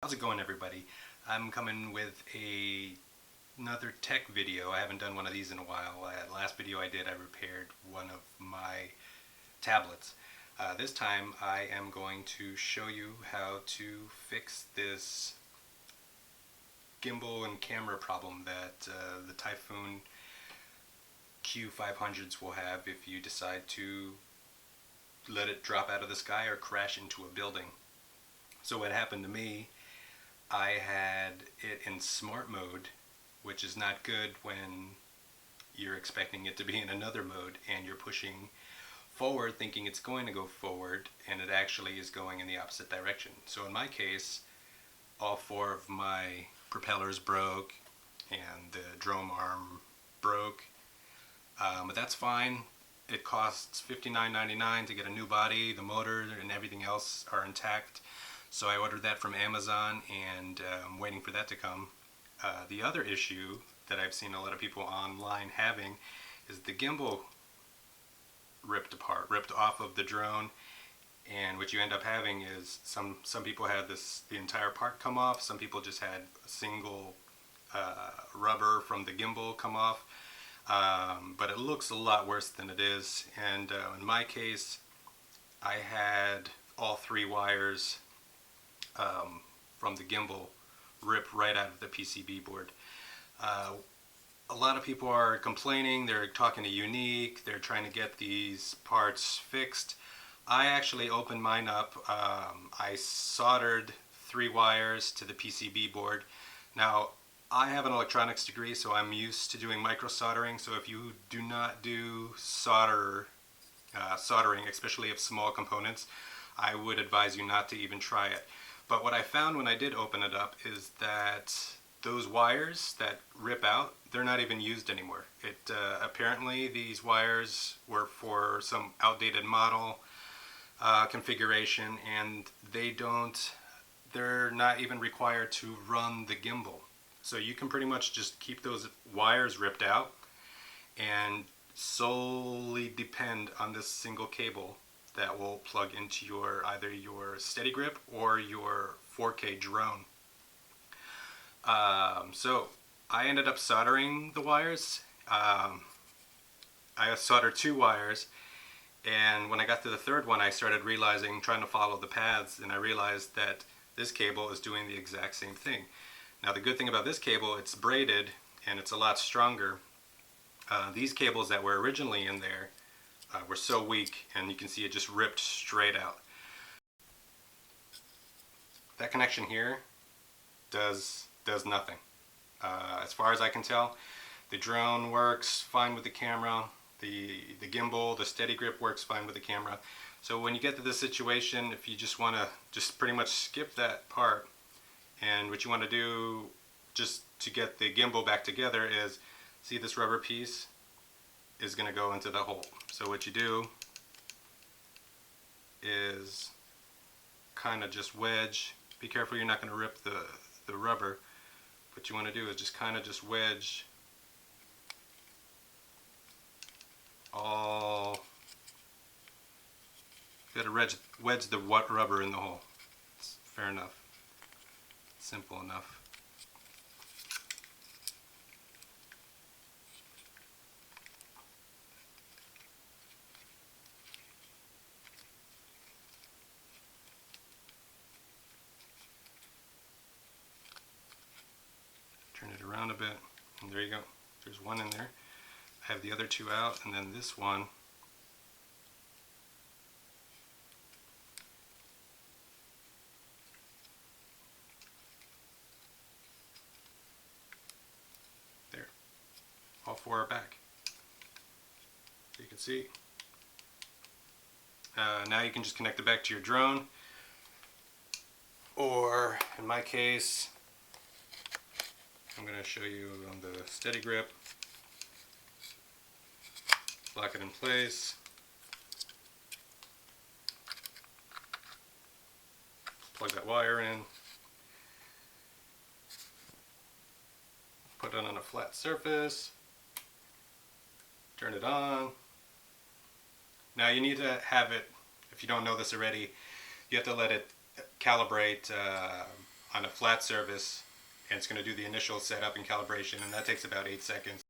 How's it going, everybody? I'm coming with another tech video. I haven't done one of these in a while. Last video I did, I repaired one of my tablets. This time I am going to show you how to fix this gimbal and camera problem that the Typhoon Q500s will have if you decide to let it drop out of the sky or crash into a building. So what happened to me, I had it in smart mode, which is not good when you're expecting it to be in another mode and you're pushing forward thinking it's going to go forward and it actually is going in the opposite direction. So in my case, all four of my propellers broke and the drone arm broke, but that's fine. It costs $59.99 to get a new body. The motor and everything else are intact. So I ordered that from Amazon and I'm waiting for that to come. The other issue that I've seen a lot of people online having is the gimbal ripped off of the drone, and what you end up having is some people had the entire part come off, some people just had a single rubber from the gimbal come off, but it looks a lot worse than it is. And in my case, I had all three wires from the gimbal rip right out of the PCB board. A lot of people are complaining, they're talking to Yuneec, they're trying to get these parts fixed. I actually opened mine up. I soldered three wires to the PCB board. Now, I have an electronics degree, so I'm used to doing micro soldering, so if you do not do soldering, especially of small components, I would advise you not to even try it. But what I found when I did open it up is that those wires that rip out, they're not even used anymore. Apparently these wires were for some outdated model configuration, and they're not even required to run the gimbal. So you can pretty much just keep those wires ripped out and solely depend on this single cable that will plug into either your steady grip or your 4K drone. So I ended up soldering the wires. I soldered two wires, and when I got to the third one I started realizing, trying to follow the paths, and I realized that this cable is doing the exact same thing. Now the good thing about this cable, it's braided and it's a lot stronger. These cables that were originally in there were so weak, and you can see it just ripped straight out. That connection here does nothing. As far as I can tell, the drone works fine with the camera, the gimbal, the steady grip works fine with the camera. So when you get to this situation, if you just want to pretty much skip that part, and what you want to do just to get the gimbal back together is, see this rubber piece is going to go into the hole. So what you do is kind of just wedge. Be careful you're not going to rip the rubber. What you want to do is just kind of just wedge all. You got to wedge the rubber in the hole. It's fair enough. Simple enough. Turn it around a bit, and there you go. There's one in there. I have the other two out, and then this one, there. All four are back. So you can see. Now you can just connect it back to your drone, or in my case, I'm going to show you on the steady grip. Lock it in place. Plug that wire in. Put it on a flat surface. Turn it on. Now you need to have it, if you don't know this already, you have to let it calibrate on a flat surface, and it's going to do the initial setup and calibration, and that takes about 8 seconds.